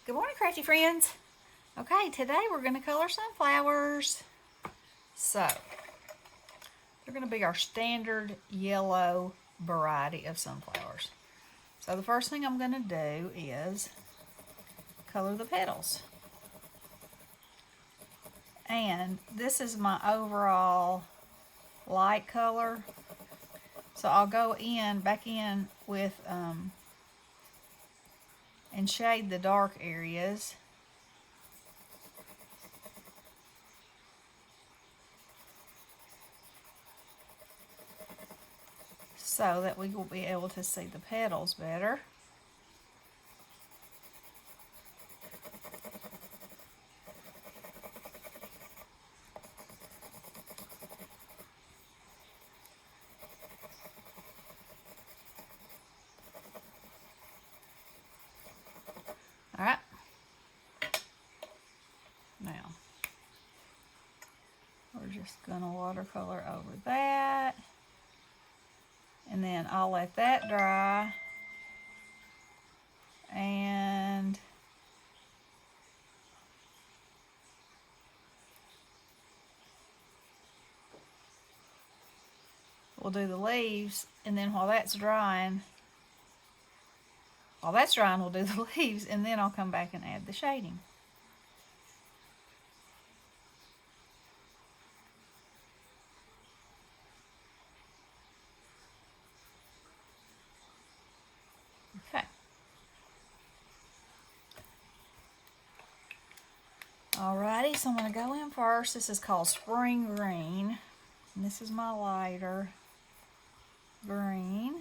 Good morning, crafty friends. Okay, today we're going to color sunflowers. So, they're going to be our standard yellow variety of sunflowers. So the first thing I'm going to do is color the petals. And this is my overall light color. So I'll go back in with, and shade the dark areas. So that we will be able to see the petals better. All right. Now, we're just going to watercolor over that. And then I'll let that dry. And we'll do the leaves. And then while that's drying, we'll do the leaves. And then I'll come back and add the shading. Okay. Alrighty, so I'm going to go in first. This is called Spring Green. And this is my lighter green.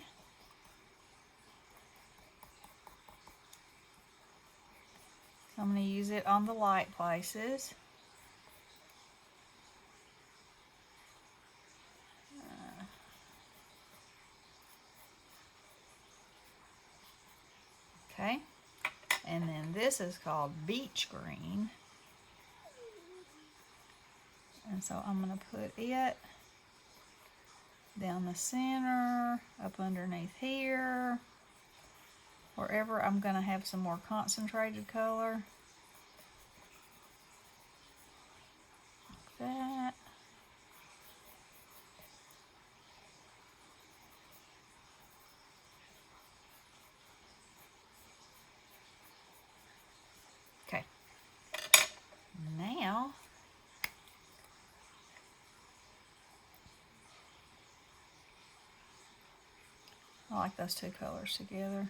So I'm going to use it on the light places. Okay, and then this is called Beach Green. And so I'm going to put it down the center, up underneath here, wherever I'm going to have some more concentrated color. Like that. Okay. Now, I like those two colors together.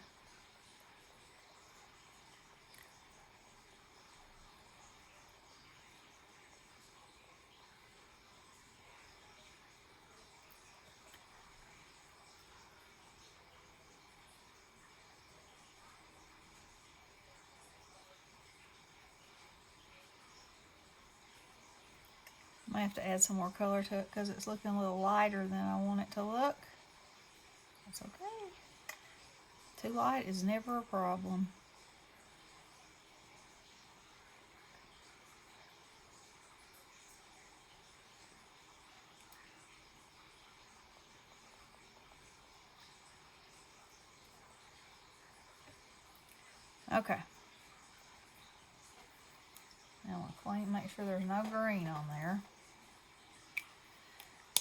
I might have to add some more color to it because it's looking a little lighter than I want it to look. That's okay. Too light is never a problem. Okay. Now I'll clean, make sure there's no green on there.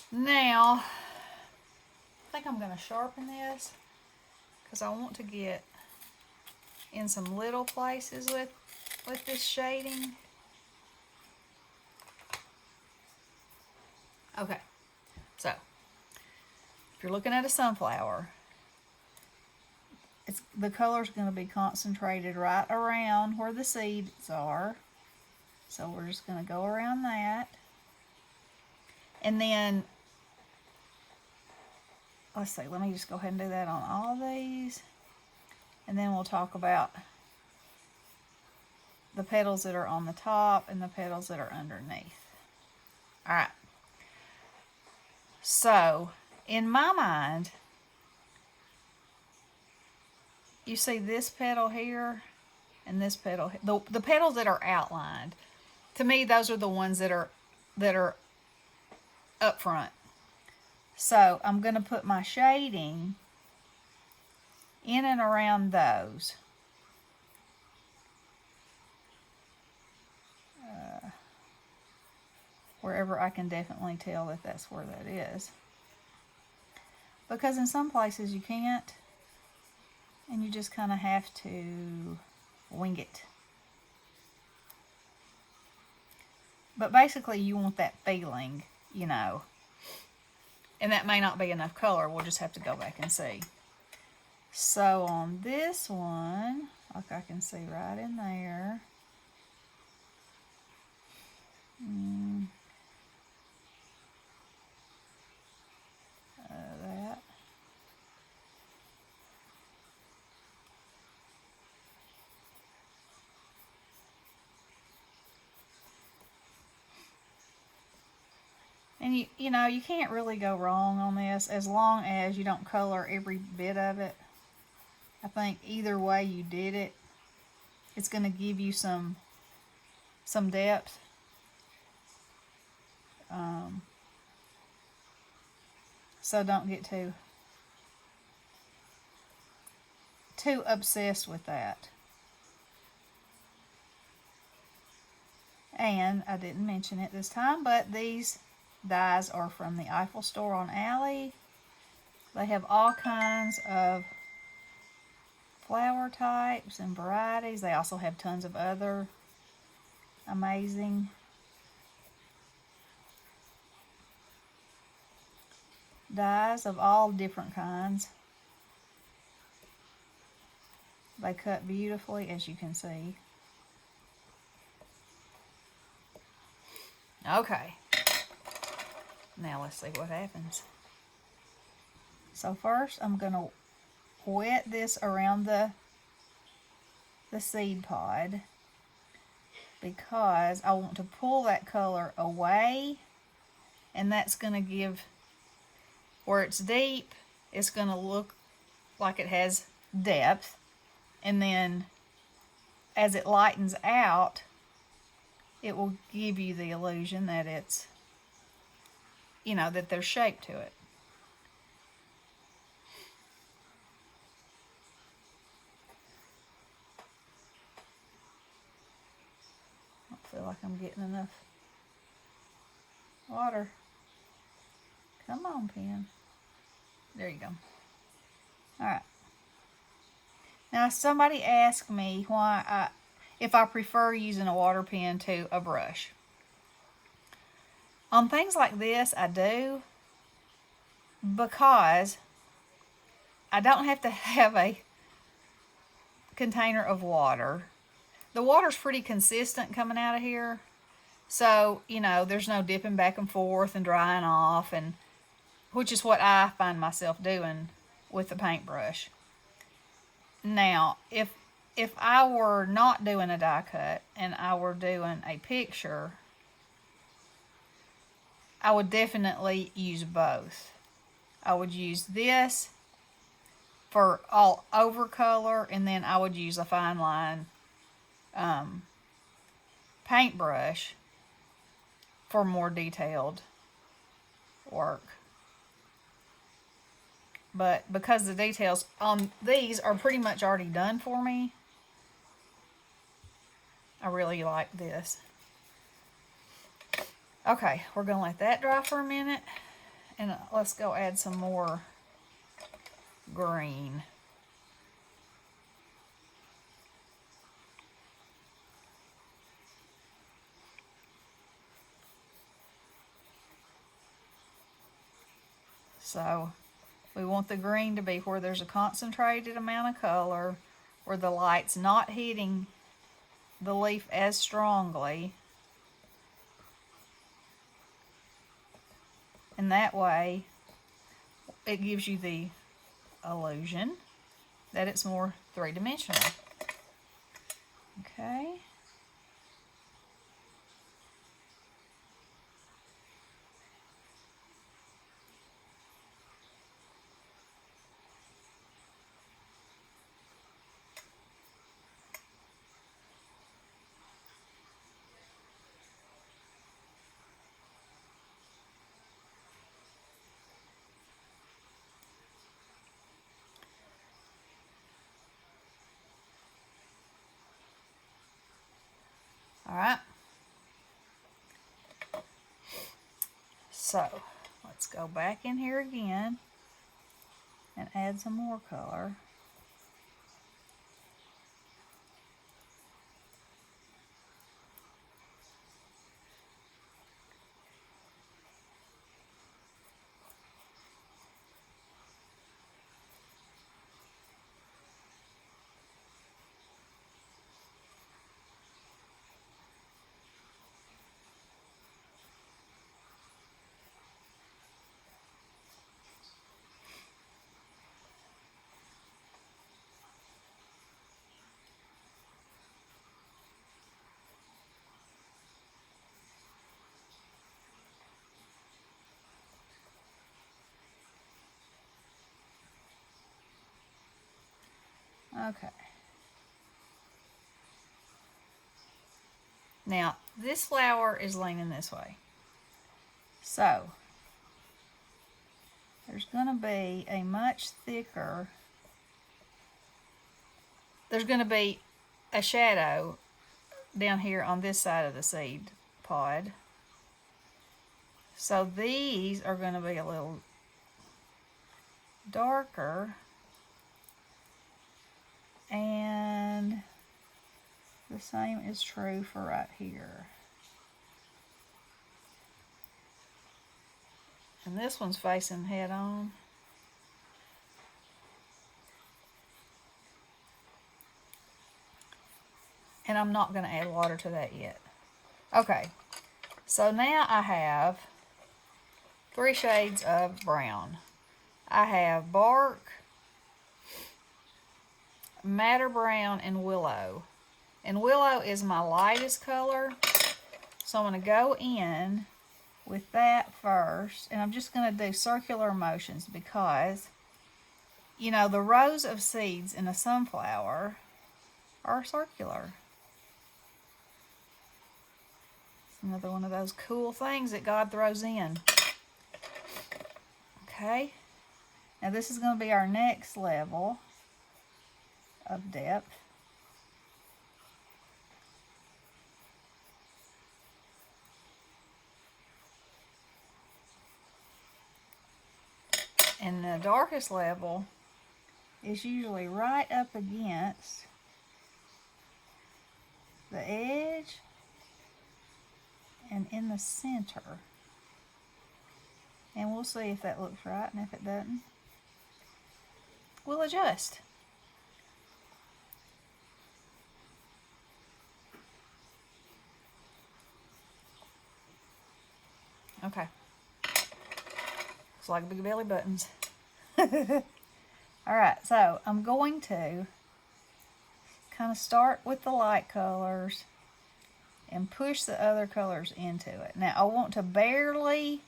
Now, I think I'm going to sharpen this because I want to get in some little places with this shading. Okay, so if you're looking at a sunflower, the color's going to be concentrated right around where the seeds are. So we're just going to go around that. And then, let's see, let me just go ahead and do that on all these. And then we'll talk about the petals that are on the top and the petals that are underneath. All right. So, in my mind, you see this petal here and this petal, the petals that are outlined. To me, those are the ones that are up front. So I'm going to put my shading in and around those. wherever I can definitely tell that that's where that is. Because in some places you can't, and you just kind of have to wing it. But basically you want that feeling, you know. And that may not be enough color. We'll just have to go back and see. So on this one, like I can see right in there. That. And you know, you can't really go wrong on this as long as you don't color every bit of it. I think either way you did it, it's going to give you some depth. So don't get too obsessed with that. And I didn't mention it this time, but these dies are from the Eiffel store on Alley. They have all kinds of flower types and varieties. They also have tons of other amazing dies of all different kinds. They cut beautifully, as you can see. Okay, now let's see what happens. So first I'm going to wet this around the seed pod because I want to pull that color away, and that's going to give, where it's deep, it's going to look like it has depth, and then as it lightens out, it will give you the illusion that it's, you know, that there's shape to it. I don't feel like I'm getting enough water. Come on, pen. There you go. Alright. Now somebody asked me if I prefer using a water pen to a brush. On things like this, I do, because I don't have to have a container of water. The water's pretty consistent coming out of here, so, you know, there's no dipping back and forth and drying off, and which is what I find myself doing with the paintbrush. Now, if I were not doing a die cut and I were doing a picture, I would definitely use both. I would use this for all over color, and then I would use a fine line paintbrush for more detailed work. But because the details on these are pretty much already done for me, I really like this. Okay, we're going to let that dry for a minute, and let's go add some more green. So we want the green to be where there's a concentrated amount of color, where the light's not hitting the leaf as strongly. And that way, it gives you the illusion that it's more three-dimensional. Okay. All right. So let's go back in here again and add some more color. Okay. Now, this flower is leaning this way. So, there's going to be a much thicker, there's going to be a shadow down here on this side of the seed pod. So these are going to be a little darker, and the same is true for right here. And this one's facing head on. And I'm not going to add water to that yet. Okay, so now I have 3 shades of brown. I have bark, madder brown, and willow. And willow is my lightest color. So I'm going to go in with that first. And I'm just going to do circular motions because, you know, the rows of seeds in a sunflower are circular. It's another one of those cool things that God throws in. Okay. Now this is going to be our next level of depth. And the darkest level is usually right up against the edge and in the center. And we'll see if that looks right, and if it doesn't, we'll adjust. Okay. Looks like big belly buttons. Alright, so I'm going to kind of start with the light colors and push the other colors into it. Now I want to barely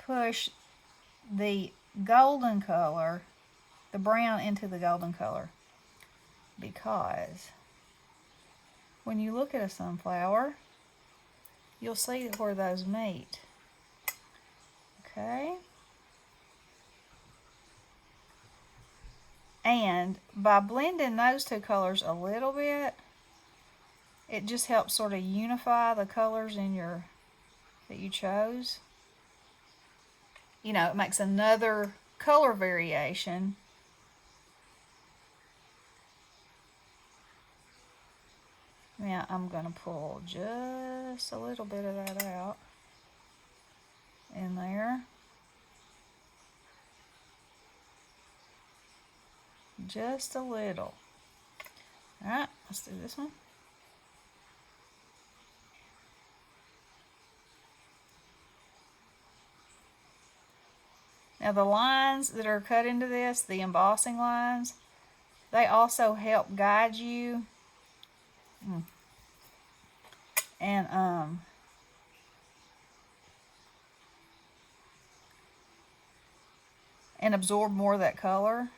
push the golden color, the brown, into the golden color, because when you look at a sunflower, you'll see where those meet. Okay? And by blending those two colors a little bit, it just helps sort of unify the colors in your that you chose. You know, it makes another color variation. Now I'm going to pull just a little bit of that out in there. Just a little. Alright, let's do this one. Now the lines that are cut into this, the embossing lines, they also help guide you and absorb more of that color.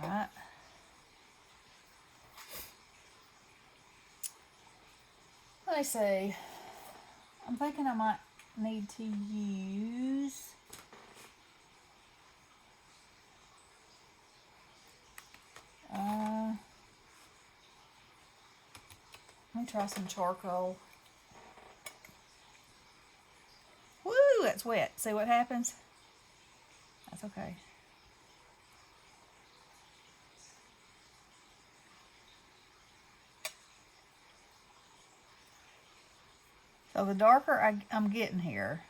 Alright. Let me see. I'm thinking I might need to use let me try some charcoal. Woo, that's wet. See what happens? That's okay. So the darker I'm getting here,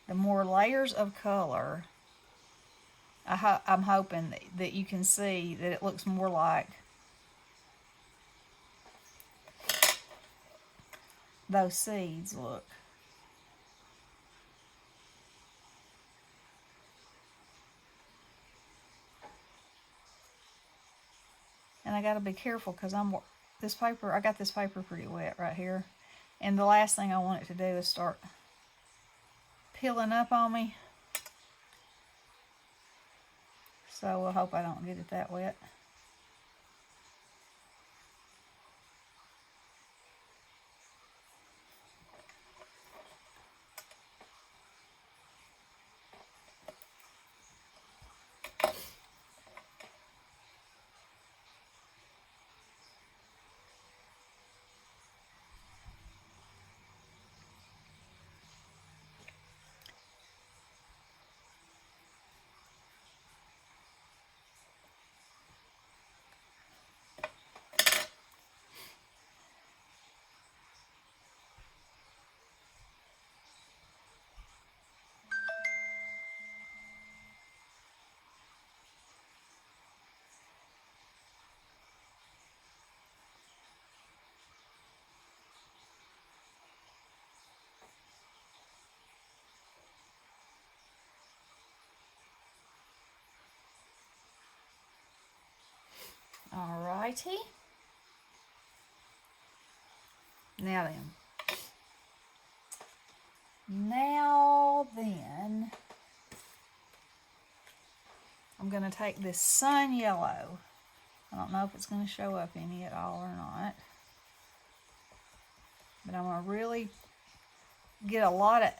the more layers of color, I'm hoping that you can see that it looks more like those seeds look. And I got to be careful because I got this paper pretty wet right here. And the last thing I want it to do is start peeling up on me. So I hope I don't get it that wet. Alrighty. Now then, I'm going to take this sun yellow. I don't know if it's going to show up any at all or not. But I'm going to really get a lot of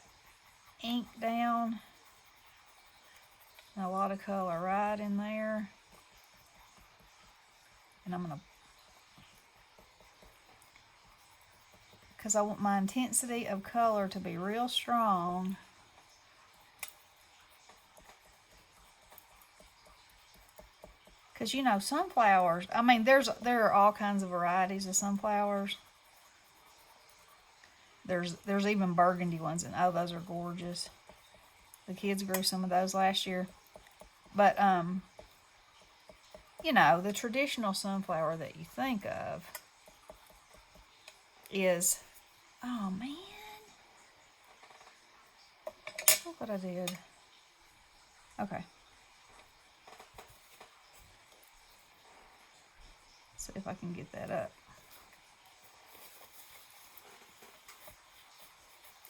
ink down and a lot of color right in there. And I'm going to, because I want my intensity of color to be real strong. Because you know, sunflowers, I mean, there are all kinds of varieties of sunflowers. There's even burgundy ones, and oh, those are gorgeous. The kids grew some of those last year. But you know, the traditional sunflower that you think of is, oh man, look what I did. Okay. See if I can get that up.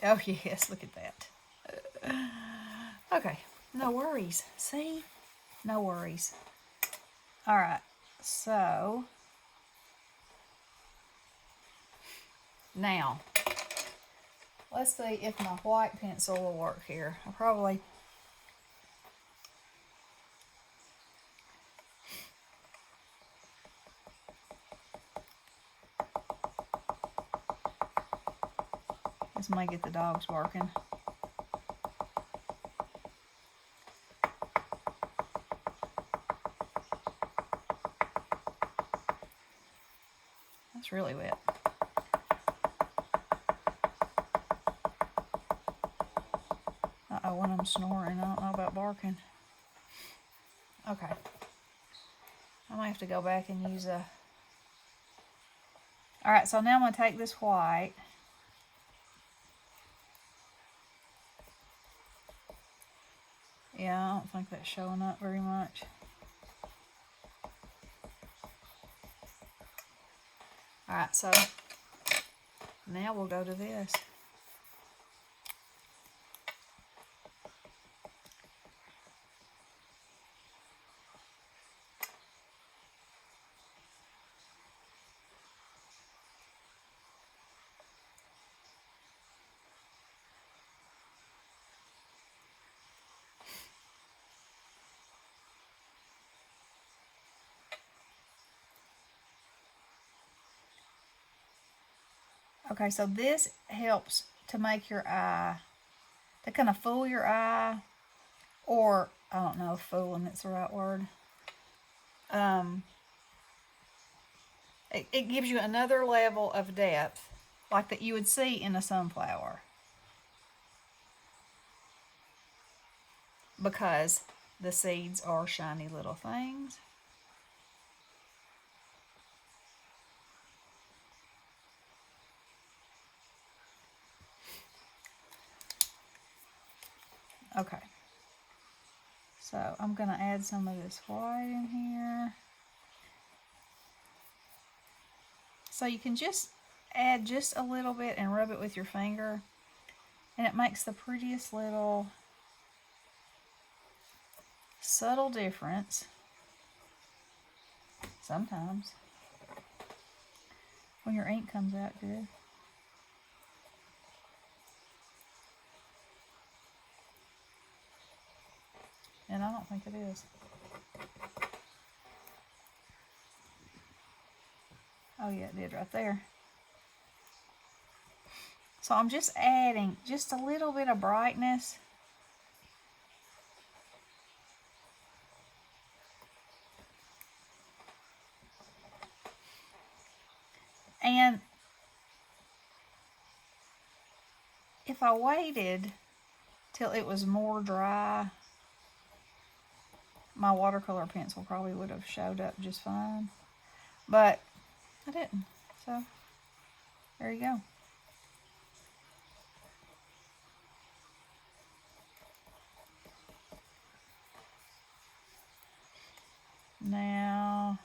Oh yes, look at that. Okay, no worries. See? No worries. All right, so now let's see if my white pencil will work here. I probably this might get the dogs barking. That's really wet. Uh-oh, when I'm snoring, I don't know about barking. Okay. I might have to go back and use a... Alright, so now I'm going to take this white. Yeah, I don't think that's showing up very much. Alright, so now we'll go to this. Okay, so this helps to make your eye, to kind of fool your eye, or I don't know if fooling is the right word. It gives you another level of depth like that you would see in a sunflower, because the seeds are shiny little things. Okay, so I'm going to add some of this white in here. So you can just add just a little bit and rub it with your finger, and it makes the prettiest little subtle difference sometimes when your ink comes out good. And I don't think it is. Oh yeah, it did right there. So I'm just adding just a little bit of brightness. And if I waited till it was more dry, my watercolor pencil probably would have showed up just fine. But I didn't. So there you go. Now,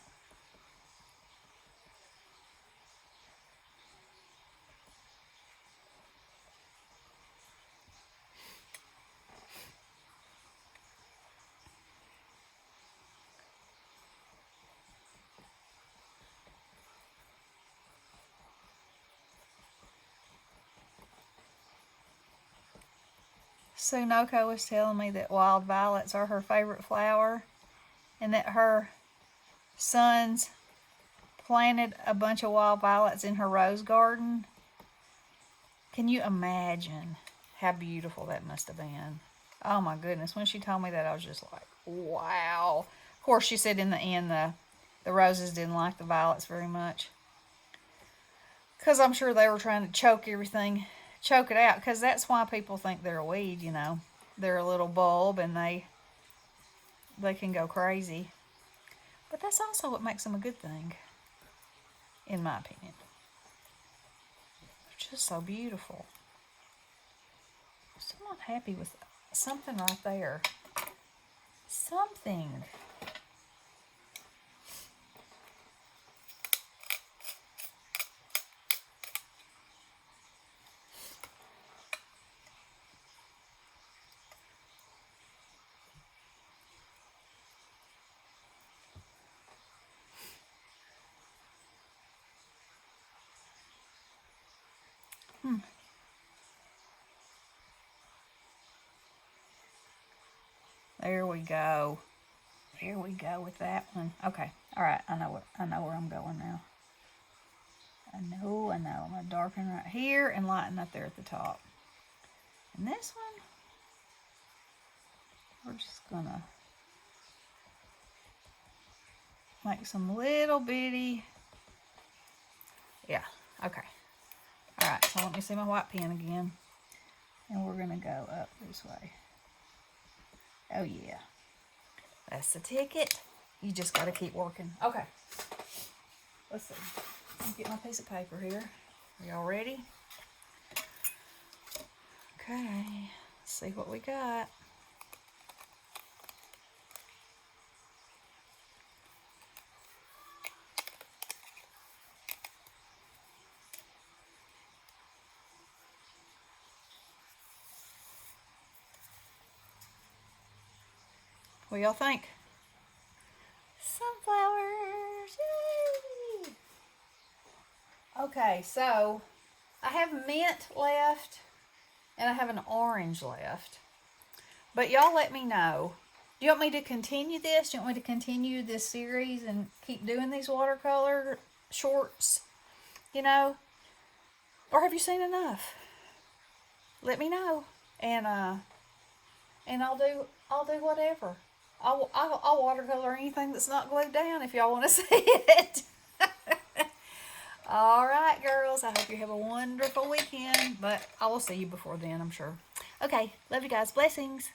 Sunoko was telling me that wild violets are her favorite flower, and that her sons planted a bunch of wild violets in her rose garden. Can you imagine how beautiful that must have been? Oh my goodness, when she told me that, I was just like, wow. Of course, she said in the end the roses didn't like the violets very much, because I'm sure they were trying to choke it out, because that's why people think they're a weed, you know. They're a little bulb and they can go crazy. But that's also what makes them a good thing, in my opinion. They're just so beautiful. I'm still not happy with something right there. Something. There we go. There we go with that one. Okay. All right. I know where I'm going now. I know. I'm going to darken right here and lighten up there at the top. And this one, we're just going to make some little bitty. Yeah. Okay. All right. So let me see my white pen again. And we're going to go up this way. Oh, yeah. That's the ticket. You just got to keep working. Okay. Let's see. Let me get my piece of paper here. Are y'all ready? Okay. Let's see what we got. What y'all think? Sunflowers! Yay! Okay, so I have mint left and I have an orange left. But y'all let me know. Do you want me to continue this? Do you want me to continue this series and keep doing these watercolor shorts? You know? Or have you seen enough? Let me know, and I'll do whatever. I'll watercolor anything that's not glued down if y'all want to see it. All right, girls. I hope you have a wonderful weekend, but I will see you before then, I'm sure. Okay, love you guys. Blessings.